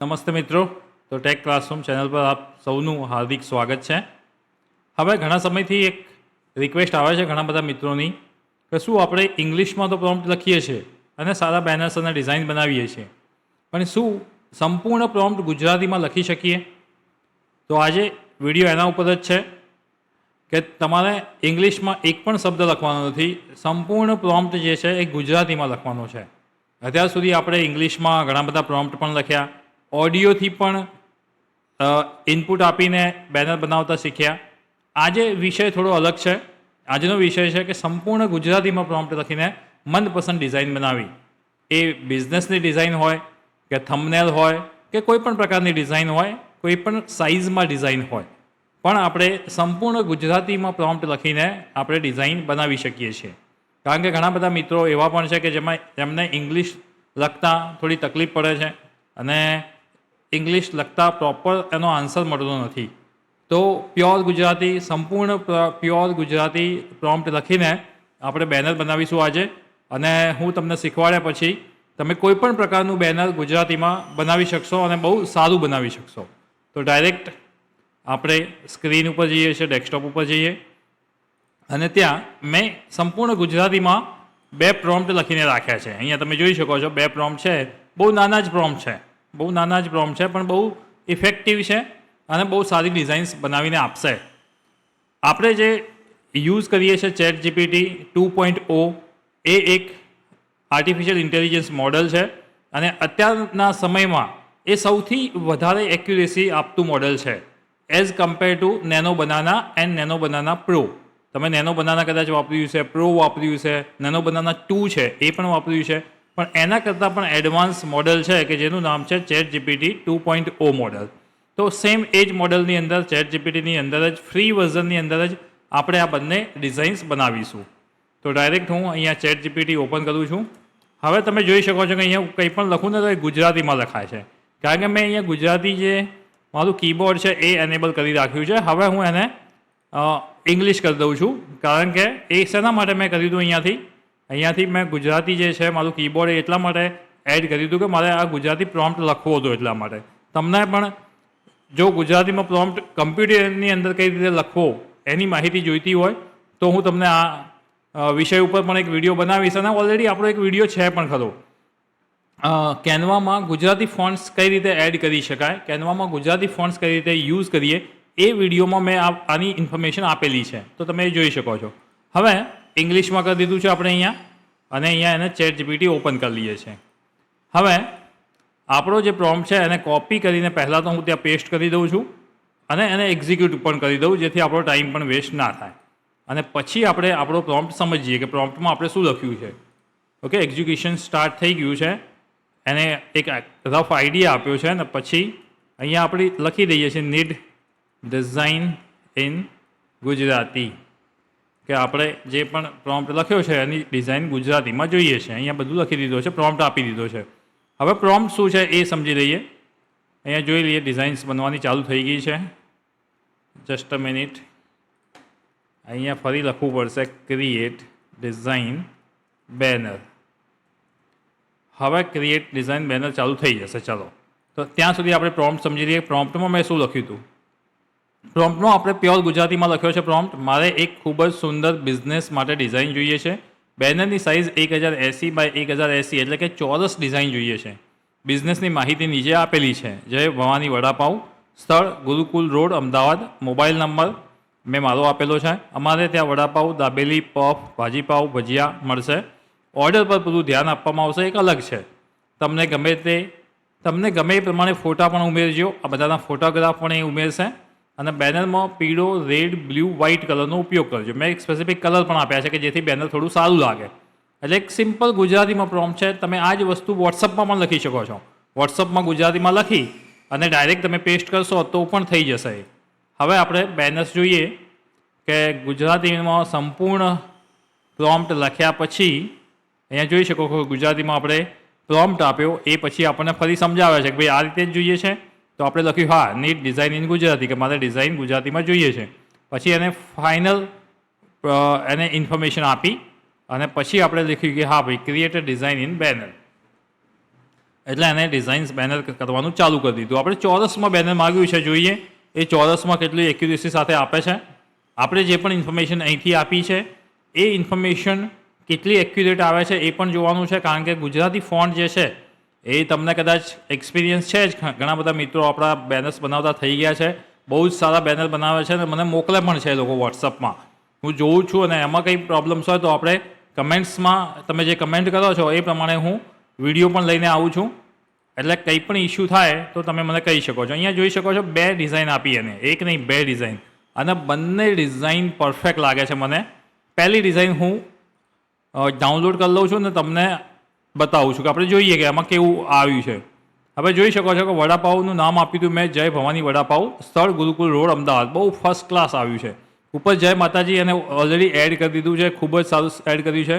નમસ્તે મિત્રો, તો ટેક ક્લાસરૂમ ચેનલ પર આપ સૌનું હાર્દિક સ્વાગત છે. હવે ઘણા સમયથી એક રિક્વેસ્ટ આવે છે ઘણા બધા મિત્રોની કે શું આપણે ઇંગ્લિશમાં તો પ્રોમ્પ્ટ લખીએ છીએ અને સારા બેનર્સ અને ડિઝાઇન બનાવીએ છીએ, પણ શું સંપૂર્ણ પ્રોમ્પ્ટ ગુજરાતીમાં લખી શકીએ? તો આજે વિડીયો એના ઉપર જ છે કે તમારે ઇંગ્લિશમાં એક પણ શબ્દ લખવાનો નથી, સંપૂર્ણ પ્રોમ્પ્ટ જે છે એ ગુજરાતીમાં લખવાનો છે. અત્યાર સુધી આપણે ઇંગ્લિશમાં ઘણા બધા પ્રોમ્પ્ટ પણ લખ્યા, ઓડિયોથી પણ ઇનપુટ આપીને બેનર બનાવતા શીખ્યા. આજે વિષય થોડો અલગ છે. આજનો વિષય છે કે સંપૂર્ણ ગુજરાતીમાં પ્રોમ્પ્ટ લખીને મનપસંદ ડિઝાઇન બનાવી. એ બિઝનેસની ડિઝાઇન હોય કે થંબનેલ હોય કે કોઈ પણ પ્રકારની ડિઝાઇન હોય, કોઈ પણ સાઇઝમાં ડિઝાઇન હોય, પણ આપણે સંપૂર્ણ ગુજરાતીમાં પ્રોમ્પ્ટ લખીને આપણે ડિઝાઇન બનાવી શકીએ છીએ. કારણ કે ઘણા બધા મિત્રો એવા પણ છે કે જેમને ઇંગ્લિશ લખતા થોડી તકલીફ પડે છે અને ઇંગ્લિશ લખતા પ્રોપર એનો આન્સર મળતો નથી. તો પ્યોર ગુજરાતી, સંપૂર્ણ પ્યોર ગુજરાતી પ્રોમ્પ્ટ લખીને આપણે બેનર બનાવીશું આજે, અને હું તમને શીખવાડ્યા પછી તમે કોઈ પણ પ્રકારનું બેનર ગુજરાતીમાં બનાવી શકશો અને બહુ સારું બનાવી શકશો. તો ડાયરેક્ટ આપણે સ્ક્રીન ઉપર જઈએ છીએ, ડેસ્કટોપ ઉપર જઈએ, અને ત્યાં મેં સંપૂર્ણ ગુજરાતીમાં 2 પ્રોમ્પ્ટ લખીને રાખ્યા છે. અહીંયા તમે જોઈ શકો છો 2 પ્રોમ્પ્ટ છે. બહુ નાના જ પ્રોમ્પ્ટ છે, પણ બહુ ઇફેક્ટિવ છે અને બહુ સારી ડિઝાઇન્સ બનાવીને આપશે. આપણે જે યુઝ કરીએ છીએ ChatGPT 2.0, એ એક આર્ટિફિશિયલ ઇન્ટેલિજન્સ મોડલ છે અને અત્યારના સમયમાં એ સૌથી વધારે એક્યુરેસી આપતું મોડલ છે as compare to nano banana and nano banana pro. તમે નેનો બનાના કદાચ વાપર્યું છે, પ્રો વાપર્યું છે, નેનો બનાના 2 છે એ પણ વાપર્યું છે, પણ એના કરતાં પણ એડવાન્સ મોડલ છે કે જેનું નામ છે ChatGPT 2.0 મોડલ. તો સેમ એ જ મોડલની અંદર ChatGPTની અંદર જ ફ્રી વર્ઝનની અંદર જ આપણે આ બંને ડિઝાઇન્સ બનાવીશું. તો ડાયરેક્ટ હું અહીંયા ChatGPT ઓપન કરું છું. હવે તમે જોઈ શકો છો કે અહીંયા કંઈ પણ લખું ને તો એ ગુજરાતીમાં લખાય છે, કારણ કે મેં અહીંયા ગુજરાતી જે મારું કીબોર્ડ છે એ એનેબલ કરી રાખ્યું છે. હવે હું એને ઇંગ્લિશ કરી દઉં છું, કારણ કે એ શેના માટે મેં કરી દઉં અહીંયાથી મેં ગુજરાતી જે છે મારું કીબોર્ડ એટલા માટે એડ કરી દીધું કે મારે આ ગુજરાતી પ્રોમ્પ્ટ લખવો હતો. એટલા માટે તમને પણ જો ગુજરાતીમાં પ્રોમ્પ્ટ કમ્પ્યુટરની અંદર કઈ રીતે લખવો એની માહિતી જોઈતી હોય તો હું તમને આ વિષય ઉપર પણ એક વિડીયો બનાવીશ, અને ઓલરેડી આપણો એક વિડીયો છે પણ ખરો. કેનવામાં ગુજરાતી ફોન્ટ્સ કઈ રીતે એડ કરી શકાય, કેનવામાં ગુજરાતી ફોન્ટ્સ કઈ રીતે યુઝ કરીએ, એ વિડીયોમાં મેં આની ઇન્ફોર્મેશન આપેલી છે, તો તમે એ જોઈ શકો છો. હવે ઇંગ્લિશમાં કરી દીધું છે આપણે અહીંયા, અને અહીંયા એને ChatGPT ઓપન કરી લઈએ છીએ. હવે આપણો જે પ્રોમ્પ્ટ છે એને કોપી કરીને પહેલાં તો હું ત્યાં પેસ્ટ કરી દઉં છું અને એને એક્ઝિક્યુટ પણ કરી દઉં, જેથી આપણો ટાઈમ પણ વેસ્ટ ના થાય. અને પછી આપણે આપણો પ્રોમ્પ્ટ સમજીએ કે પ્રોમ્પ્ટમાં આપણે શું લખ્યું છે. ઓકે, એક્ઝિક્યુશન સ્ટાર્ટ થઈ ગયું છે, એને એક રફ આઈડિયા આપ્યો છે, અને પછી અહીંયા આપણે લખી દઈએ છીએ નીડ ડિઝાઇન ઇન ગુજરાતી, કે આપણે જે પણ પ્રોમ્પ્ટ લખ્યો છે એની ડિઝાઇન ગુજરાતીમાં જોઈએ છે. અહીંયા બધું લખી દીધું છે, પ્રોમ્પ્ટ આપી દીધો છે. હવે પ્રોમ્પ્ટ શું છે એ સમજી લઈએ. અહીંયા જોઈ લઈએ ડિઝાઇન્સ બનવાની ચાલુ થઈ ગઈ છે. જસ્ટ અ મિનિટ, અહીંયા ફરી લખવું પડશે ક્રિએટ ડિઝાઇન બેનર. હવે ક્રિએટ ડિઝાઇન બેનર ચાલુ થઈ જશે. ચલો, તો ત્યાં સુધી આપણે પ્રોમ્પ્ટ સમજી લઈએ. પ્રોમ્પ્ટમાં મેં શું લખ્યું હતું. પ્રોમ્પ્ટમાં આપણે પ્યોર ગુજરાતીમાં લખ્યો છે પ્રોમ્પ્ટ. મારે એક ખૂબ જ સુંદર બિઝનેસ માટે ડિઝાઇન જોઈએ છે. બેનરની સાઇઝ 1080 બાય 1080 એટલે કે ચોરસ ડિઝાઇન જોઈએ છે. બિઝનેસની માહિતી નીચે આપેલી છે. જય ભવાની વડાપાઉં, સ્થળ Gurukul road, Ahmedabad. Mobile number મેં મારો આપેલો છે. અમારે ત્યાં વડાપાઉં, દાબેલી, પફ, ભાજીપાઉં, ભજીયા મળશે. ઓર્ડર પર પૂરું ધ્યાન આપવામાં આવશે, એક અલગ છે. તમને ગમે એ પ્રમાણે ફોટા પણ ઉમેરજો. આ બધાના ફોટોગ્રાફ પણ એ ઉમેરશે. અને બેનરમાં પીળો, રેડ, બ્લુ, વ્હાઇટ કલરનો ઉપયોગ કરજો. મેં એક સ્પેસિફિક કલર પણ આપ્યા છે કે જેથી બેનર થોડું સારું લાગે. એટલે એક સિમ્પલ ગુજરાતીમાં પ્રોમ્પ્ટ છે. તમે આ જ વસ્તુ વોટ્સઅપમાં પણ લખી શકો છો. વોટ્સઅપમાં ગુજરાતીમાં લખી અને ડાયરેક્ટ તમે પેસ્ટ કરશો તો પણ થઈ જશે. હવે આપણે બેનર્સ જોઈએ કે ગુજરાતીમાં સંપૂર્ણ પ્રોમ્પ્ટ લખ્યા પછી અહીંયા જોઈ શકો છો ગુજરાતીમાં આપણે પ્રોમ્પ્ટ આપ્યો, એ પછી આપણને ફરી સમજાવે છે કે ભાઈ આ રીતે જ જોઈએ છે. તો આપણે લખ્યું હા નીડ ડિઝાઇન ઇન ગુજરાતી, કે મારે ડિઝાઇન ગુજરાતીમાં જોઈએ છે. પછી એને ફાઇનલ એને ઇન્ફોર્મેશન આપી અને પછી આપણે લખ્યું કે હા ભાઈ create a design in banner. એટલે એને ડિઝાઇન્સ બેનર કરવાનું ચાલુ કરી દીધું. આપણે ચોરસમાં બેનર માગ્યું છે, જોઈએ એ ચોરસમાં કેટલી એક્યુરેસી સાથે આપે છે. આપણે જે પણ ઇન્ફોર્મેશન અહીંથી આપી છે એ ઇન્ફોર્મેશન કેટલી એક્યુરેટ આવે છે એ પણ જોવાનું છે, કારણ કે ગુજરાતી ફોન્ટ જે છે એ તમને કદાચ એક્સપિરિયન્સ છે જ. ઘણા બધા મિત્રો આપણા બેનર્સ બનાવતા થઈ ગયા છે, બહુ જ સારા બેનર બનાવે છે અને મને મોકલે પણ છે એ લોકો વોટ્સઅપમાં. હું જોઉં છું અને એમાં કંઈ પ્રોબ્લેમ્સ હોય તો આપણે કમેન્ટ્સમાં તમે જે કમેન્ટ કરો છો એ પ્રમાણે હું વિડીયો પણ લઈને આવું છું. એટલે કંઈ પણ ઇસ્યુ થાય તો તમે મને કહી શકો છો. અહીંયા જોઈ શકો છો 2 ડિઝાઇન આપી એને, એક નહીં 2 ડિઝાઇન, અને બંને ડિઝાઇન પરફેક્ટ લાગે છે મને. પહેલી ડિઝાઇન હું ડાઉનલોડ કરી લઉં છું ને તમને બતાવું છું કે આપણે જોઈએ કે એમાં કેવું આવ્યું છે. હવે જોઈ શકો છો કે વડાપાઉંનું નામ આપ્યું હતું મેં, જય ભવાની વડાપાઉં, સ્થળ ગુરુકુલ રોડ, અમદાવાદ. બહુ ફર્સ્ટ ક્લાસ આવ્યું છે. ઉપર જય માતાજી એને ઓલરેડી એડ કરી દીધું છે, ખૂબ જ સારું એડ કર્યું છે.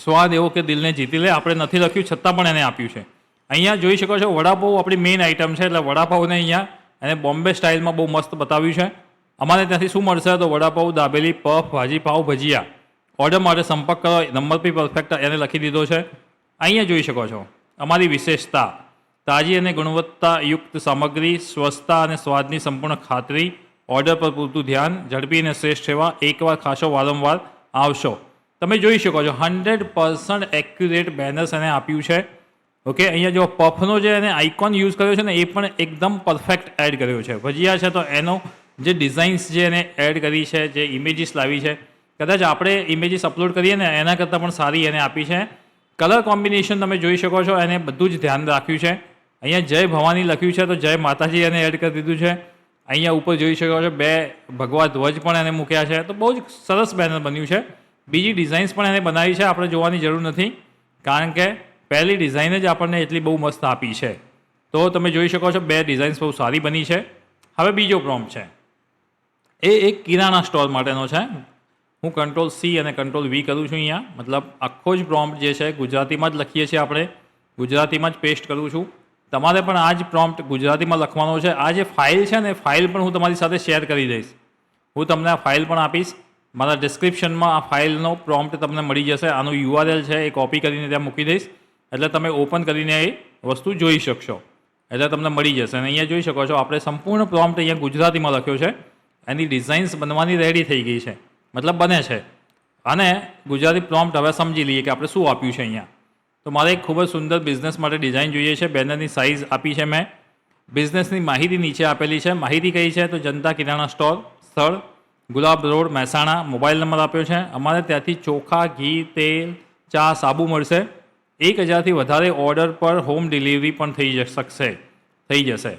સ્વાદ એવો કે દિલને જીતી લે, આપણે નથી લખ્યું છતાં પણ એને આપ્યું છે. અહીંયા જોઈ શકો છો વડાપાઉં આપણી મેઇન આઇટમ છે, એટલે વડાપાઉંને અહીંયા એને બોમ્બે સ્ટાઇલમાં બહુ મસ્ત બતાવ્યું છે. અમારે ત્યાંથી શું મળશે તો વડાપાઉં, દાબેલી, પફ, ભાજી પાઉં, ભજીયા. ઓર્ડર માટે સંપર્ક કરો, નંબર બી પરફેક્ટ એને લખી દીધો છે. અહીંયા જોઈ શકો છો અમારી વિશેષતા: તાજી અને ગુણવત્તાયુક્ત સામગ્રી, સ્વચ્છતા અને સ્વાદની સંપૂર્ણ ખાતરી, ઓર્ડર પર પૂરતું ધ્યાન, ઝડપી અને શ્રેષ્ઠ સેવા. એકવાર ખાશો વારંવાર આવશો. તમે જોઈ શકો છો 100% એક્યુરેટ બેનર્સ એને આપ્યું છે. ઓકે, અહીંયા જો પફનો જે એને આઇકોન યુઝ કર્યો છે ને એ પણ એકદમ પરફેક્ટ એડ કર્યો છે. ભજીયા છે તો એનો જે ડિઝાઇન્સ જે એને એડ કરી છે, જે ઇમેજીસ લાવી છે, કદાચ આપણે ઇમેજીસ અપલોડ કરીએ ને એના કરતાં પણ સારી એને આપી છે. કલર કોમ્બિનેશન તમે જોઈ શકો છો, એને બધું જ ધ્યાન રાખ્યું છે. અહીંયા જય ભવાની લખ્યું છે તો જય માતાજી એને એડ કરી દીધું છે. અહીંયા ઉપર જોઈ શકો છો 2 ભગવા ધ્વજ પણ એને મૂક્યા છે. તો બહુ જ સરસ બેનર બન્યું છે. બીજી ડિઝાઇન્સ પણ એને બનાવી છે, આપણે જોવાની જરૂર નથી, કારણ કે પહેલી ડિઝાઇન જ આપણને એટલી બહુ મસ્ત આપી છે. તો તમે જોઈ શકો છો 2 ડિઝાઇન્સ બહુ સારી બની છે. હવે બીજો પ્રોમ્પ્ટ છે એ એક કિરાણા સ્ટોર માટેનો છે. હું Ctrl+C અને Ctrl+V કરું છું. અહીંયા મતલબ આખો જ પ્રોમ્પ્ટ જે છે ગુજરાતીમાં જ લખીએ છીએ, આપણે ગુજરાતીમાં જ પેસ્ટ કરું છું. તમારે પણ આ જ પ્રોમ્પ્ટ ગુજરાતીમાં લખવાનો છે. આ જે ફાઇલ છે ને ફાઇલ પણ હું તમારી સાથે શેર કરી દઈશ. હું તમને આ ફાઇલ પણ આપીશ. મારા ડિસ્ક્રિપ્શનમાં આ ફાઇલનો પ્રોમ્પ્ટ તમને મળી જશે. આનું URL છે એ કોપી કરીને ત્યાં મૂકી દઈશ, એટલે તમે ઓપન કરીને એ વસ્તુ જોઈ શકશો, એટલે તમને મળી જશે. અને અહીંયા જોઈ શકો છો આપણે સંપૂર્ણ પ્રોમ્પ્ટ અહીંયા ગુજરાતીમાં લખ્યો છે. એની ડિઝાઇન્સ બનવાની રેડી થઈ ગઈ છે, મતલબ બને છે. અને ગુજરાતી પ્રોમ્પ્ટ હવે સમજી લઈએ કે આપણે શું આપ્યું છે અહીંયા. તો મારે એક ખૂબ જ સુંદર બિઝનેસ માટે ડિઝાઇન જોઈએ છે. બેનરની સાઇઝ આપી છે મેં. બિઝનેસની માહિતી નીચે આપેલી છે. માહિતી કઈ છે તો જનતા કિરાણા સ્ટોર, સ્થળ ગુલાબ રોડ, મહેસાણા. મોબાઈલ નંબર આપ્યો છે. અમારે ત્યાંથી ચોખા, ઘી, તેલ, ચા, સાબુ મળશે. 1000થી વધારે ઓર્ડર પર હોમ ડિલિવરી પણ થઈ જશે.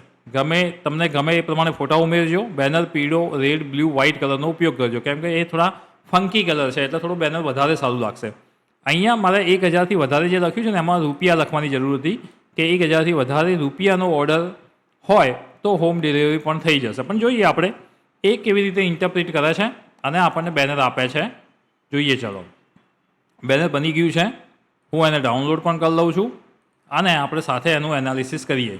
તમને ગમે એ પ્રમાણે ફોટા ઉમેરજો. બેનર પીળો, રેડ, બ્લુ, વ્હાઇટ કલરનો ઉપયોગ કરજો, કેમ કે એ થોડા ફંકી કલર છે એટલે થોડું બેનર વધારે સારું લાગશે. અહીંયા મારે 1000થી વધારે જે લખ્યું છે ને એમાં રૂપિયા લખવાની જરૂર હતી કે 1000થી વધારે રૂપિયાનો ઓર્ડર હોય તો હોમ ડિલિવરી પણ થઈ જશે. પણ જોઈએ આપણે એ કેવી રીતે ઇન્ટરપ્રિટ કરે છે અને આપણને બેનર આપે છે. જોઈએ, ચલો. બેનર બની ગયું છે. હું એને ડાઉનલોડ પણ કરી લઉં છું અને આપણે સાથે એનું એનાલિસિસ કરીએ.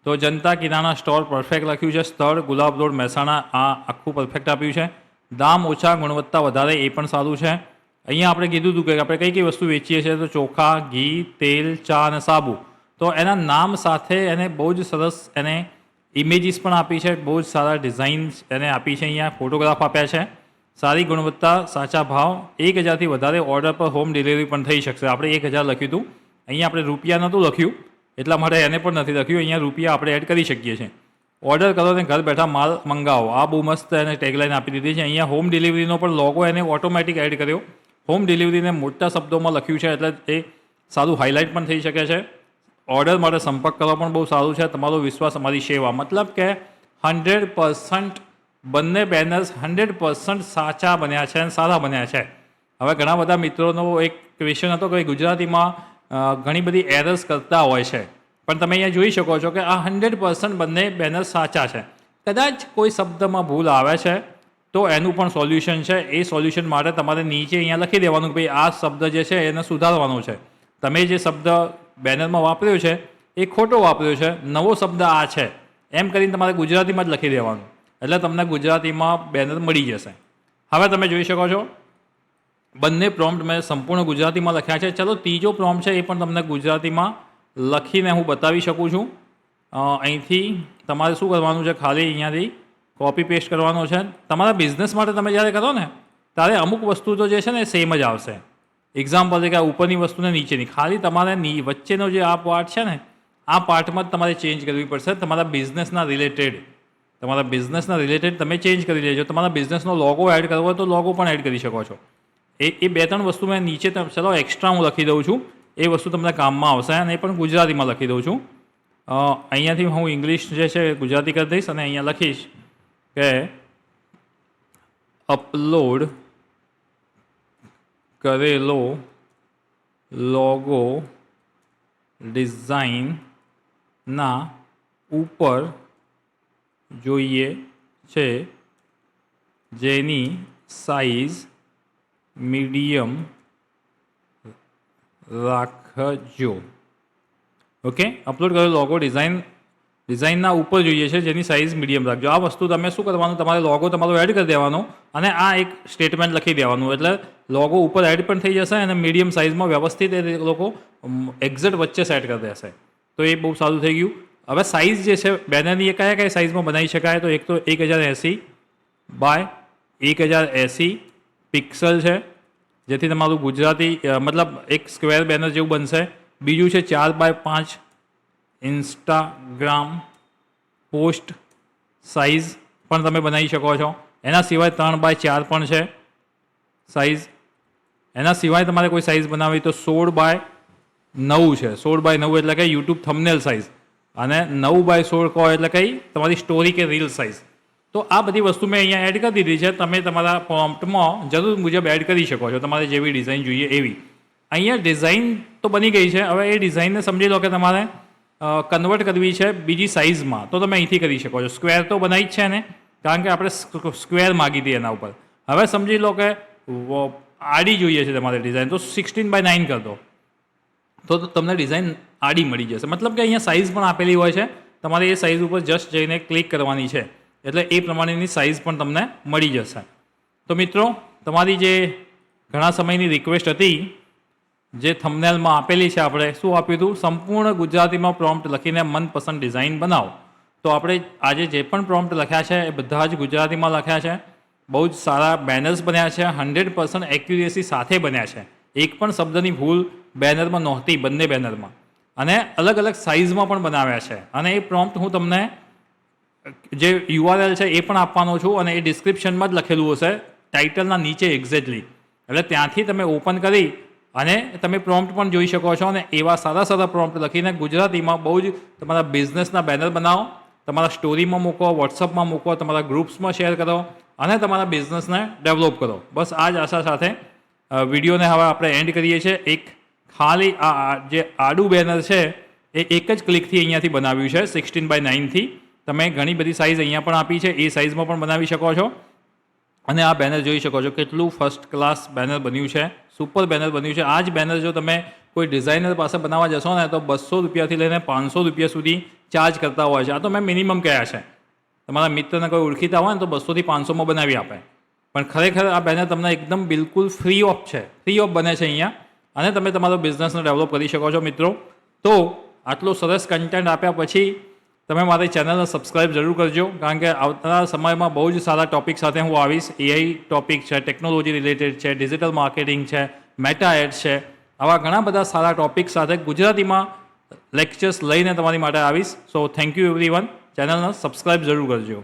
તો જનતા કિરાણા સ્ટોર પરફેક્ટ લખ્યું છે. સ્થળ ગુલાબ રોડ, મહેસાણા. આ આખું પરફેક્ટ આપ્યું છે. દામ ઓછા, ગુણવત્તા વધારે, એ પણ સારું છે. અહીંયા આપણે કીધું હતું કે આપણે કઈ કઈ વસ્તુ વેચીએ છીએ તો ચોખા, ઘી, તેલ, ચા અને સાબુ. તો એના નામ સાથે એને બહુ જ સરસ એને ઇમેજીસ પણ આપી છે. બહુ જ સારા ડિઝાઇન્સ એને આપી છે. અહીંયા ફોટોગ્રાફ આપ્યા છે. સારી ગુણવત્તા, સાચા ભાવ. 1000થી વધારે ઓર્ડર પર હોમ ડિલિવરી પણ થઈ શકશે. આપણે 1000 લખ્યું હતું, અહીંયા આપણે રૂપિયા નહોતું લખ્યું એટલા માટે એને પણ નથી લખ્યું. અહીંયા રૂપિયા આપણે એડ કરી શકીએ છીએ. ઓર્ડર કરો ને ઘર બેઠા માલ મંગાવો. આ બહુ મસ્ત એને ટેગલાઇન આપી દીધી છે. અહીંયા હોમ ડિલિવરીનો પણ લોગો એને ઓટોમેટિક એડ કર્યો. હોમ ડિલિવરીને મોટા શબ્દોમાં લખ્યું છે એટલે એ સારું હાઇલાઇટ પણ થઈ શકે છે. ઓર્ડર માટે સંપર્ક કરવા પણ બહુ સારું છે. તમારો વિશ્વાસ, અમારી સેવા. મતલબ કે 100% બંને બેનર્સ 100% સાચા બન્યા છે અને સારા બન્યા છે. હવે ઘણા બધા મિત્રોનો એક ક્વેશ્ચન હતો કે ગુજરાતીમાં ઘણી બધી એરર્સ કરતા હોય છે, પણ તમે અહીંયા જોઈ શકો છો કે આ 100% બંને બેનર્સ સાચા છે. કદાચ કોઈ શબ્દમાં ભૂલ આવે છે તો એનું પણ સોલ્યુશન છે. એ સોલ્યુશન માટે તમારે નીચે અહીંયા લખી દેવાનું કે ભાઈ આ શબ્દ જે છે એને સુધારવાનો છે. તમે જે શબ્દ બેનરમાં વાપર્યો છે એ ખોટો વાપર્યો છે, નવો શબ્દ આ છે, એમ કરીને તમારે ગુજરાતીમાં જ લખી દેવાનું, એટલે તમને ગુજરાતીમાં બેનર મળી જશે. હવે તમે જોઈ શકો છો બંને પ્રોમ્પ્ટ મેં સંપૂર્ણ ગુજરાતીમાં લખ્યા છે. ચલો ત્રીજો પ્રોમ્પ્ટ છે એ પણ તમને ગુજરાતીમાં લખીને હું બતાવી શકું છું. અહીંથી તમારે શું કરવાનું છે, ખાલી અહીંયાથી કોપી પેસ્ટ કરવાનો છે. તમારા બિઝનેસ માટે તમે જ્યારે કરો ને ત્યારે અમુક વસ્તુ તો જે છે ને એ સેમ જ આવશે. એક્ઝામ્પલ છે કે આ ઉપરની વસ્તુને નીચેની, ખાલી તમારે વચ્ચેનો જે આ પાર્ટ છે ને આ પાર્ટમાં જ તમારે ચેન્જ કરવી પડશે. તમારા બિઝનેસના રિલેટેડ તમે ચેન્જ કરી લેજો. તમારા બિઝનેસનો લોગો એડ કરવો હોય તો લોગો પણ એડ કરી શકો છો. એ બે ત્રણ વસ્તુ મેં નીચે ચલો એક્સ્ટ્રા હું લખી દઉં છું, એ વસ્તુ તમને કામમાં આવશે અને એ પણ ગુજરાતીમાં લખી દઉં છું. અહીંયાથી હું ઇંગ્લિશ જે છે ગુજરાતી કરી દઈશ અને અહીંયા લખીશ કે અપલોડ કરેલો લોગો ડિઝાઇનના ઉપર જોઈએ છે, જેની સાઇઝ મીડિયમ રાખજો. ઓકે, અપલોડ કરેલો લોગો ડિઝાઇનના ઉપર જોઈએ છે, જેની સાઇઝ મીડિયમ રાખજો. આ વસ્તુ તમે શું કરવાનું, તમારે લોગો તમારો એડ કરી દેવાનો અને આ એક સ્ટેટમેન્ટ લખી દેવાનું, એટલે લોગો ઉપર એડ પણ થઈ જશે અને મીડિયમ સાઇઝમાં વ્યવસ્થિત એ લોકો એક્ઝેક્ટ વચ્ચે સેટ કરી દેશે. તો એ બહુ સારું થઈ ગયું. હવે સાઇઝ જે છે બેનરની એ કયા સાઇઝમાં બનાવી શકાય, તો એક તો 1080 બાય 1080 પિક્સલ છે, જેથી તમારું ગુજરાતી મતલબ એક સ્ક્વેર બેનર જેવું બનશે. બીજું છે 4x5 ઇન્સ્ટાગ્રામ પોસ્ટ સાઇઝ પણ તમે બનાવી શકો છો. એના સિવાય 3x4 પણ છે સાઇઝ. એના સિવાય તમારે કોઈ સાઇઝ બનાવવી તો 16x9 છે. 16x9 એટલે કે યુટ્યુબ થંબનેલ સાઇઝ, અને 9x16 કહો એટલે કઈ તમારી સ્ટોરી કે રીલ સાઇઝ. તો આ બધી વસ્તુ મેં અહીંયા એડ કરી દીધી છે. તમે તમારા પ્રોમ્પ્ટમાં જરૂર મુજબ એડ કરી શકો છો, તમારે જેવી ડિઝાઇન જોઈએ એવી. અહીંયા ડિઝાઇન તો બની ગઈ છે. હવે એ ડિઝાઇનને સમજી લો કે તમારે કન્વર્ટ કરવી છે બીજી સાઇઝમાં, તો તમે અહીંથી કરી શકો છો. સ્ક્વેર તો બનાવી જ છે ને, કારણ કે આપણે સ્ક્વેર માગી હતી એના ઉપર. હવે સમજી લો કે આડી જોઈએ છે તમારે ડિઝાઇન, તો 16x9 કરી દો, તો તમને ડિઝાઇન આડી મળી જશે. મતલબ કે અહીંયા સાઇઝ પણ આપેલી હોય છે, તમારે એ સાઇઝ ઉપર જસ્ટ જઈને ક્લિક કરવાની છે, એટલે એ પ્રમાણેની સાઇઝ પણ તમને મળી જશે. તો મિત્રો, તમારી જે ઘણા સમયની રિક્વેસ્ટ હતી, જે થંબનેલમાં આપેલી છે, આપણે શું આપ્યું હતું, સંપૂર્ણ ગુજરાતીમાં પ્રોમ્પ્ટ લખીને મનપસંદ ડિઝાઇન બનાવો. તો આપણે આજે જે પણ પ્રોમ્પ્ટ લખ્યા છે એ બધા જ ગુજરાતીમાં લખ્યા છે. બહુ જ સારા બેનર્સ બન્યા છે, 100% એક્યુરેસી સાથે બન્યા છે. એક પણ શબ્દની ભૂલ બેનરમાં નહોતી, બંને બેનરમાં. અને અલગ અલગ સાઇઝમાં પણ બનાવ્યા છે. અને એ પ્રોમ્પ્ટ હું તમને જે URL છે એ પણ આપવાનો છું, અને એ ડિસ્ક્રિપ્શનમાં જ લખેલું હશે ટાઇટલના નીચે એક્ઝેક્ટલી. એટલે ત્યાંથી તમે ઓપન કરી અને તમે પ્રોમ્પ્ટ પણ જોઈ શકો છો. અને એવા સારા સારા પ્રોમ્પ્ટ લખીને ગુજરાતીમાં બહુ જ તમારા બિઝનેસના બેનર બનાવો, તમારા સ્ટોરીમાં મૂકો, વોટ્સઅપમાં મૂકો, તમારા ગ્રુપ્સમાં શેર કરો અને તમારા બિઝનેસને ડેવલપ કરો. બસ આ જ આશા સાથે વિડીયોને હવે આપણે એન્ડ કરીએ છીએ. એક ખાલી આ જે આડું બેનર છે એ એક જ ક્લિકથી અહીંયાથી બનાવ્યું છે 16x9થી. તમે ઘણી બધી સાઇઝ અહીંયા પણ આપી છે, એ સાઇઝમાં પણ બનાવી શકો છો. અને આ બેનર જોઈ શકો છો, કેટલું ફર્સ્ટ ક્લાસ બેનર બન્યું છે, સુપર બેનર બન્યું છે. આ જ બેનર જો તમે કોઈ ડિઝાઇનર પાસે બનાવવા જશો ને તો 200 રૂપિયાથી લઈને 500 રૂપિયા સુધી ચાર્જ કરતા હોય છે. આ તો મેં મિનિમમ કહ્યા છે. તમારા મિત્રને કોઈ ઓળખીતા હોય ને તો 200 થી 500માં બનાવી આપે. પણ ખરેખર આ બેનર તમને એકદમ બિલકુલ ફ્રી ઓફ છે, ફ્રી ઓફ બને છે અહીંયા, અને તમે તમારો બિઝનેસને ડેવલપ કરી શકો છો. મિત્રો, તો આટલું સરસ કન્ટેન્ટ આપ્યા પછી તમે મારી ચેનલને સબસ્ક્રાઇબ જરૂર કરજો, કારણ કે આવનારા સમયમાં બહુ જ સારા ટોપિક સાથે હું આવીશ. AI ટોપિક છે, ટેકનોલોજી રિલેટેડ છે, ડિજિટલ માર્કેટિંગ છે, મેટા એડ્સ છે, આવા ઘણા બધા સારા ટોપિક સાથે ગુજરાતીમાં લેક્ચર્સ લઈને તમારી માટે આવીશ. So thank you everyone. ચેનલને સબસ્ક્રાઇબ જરૂર કરજો.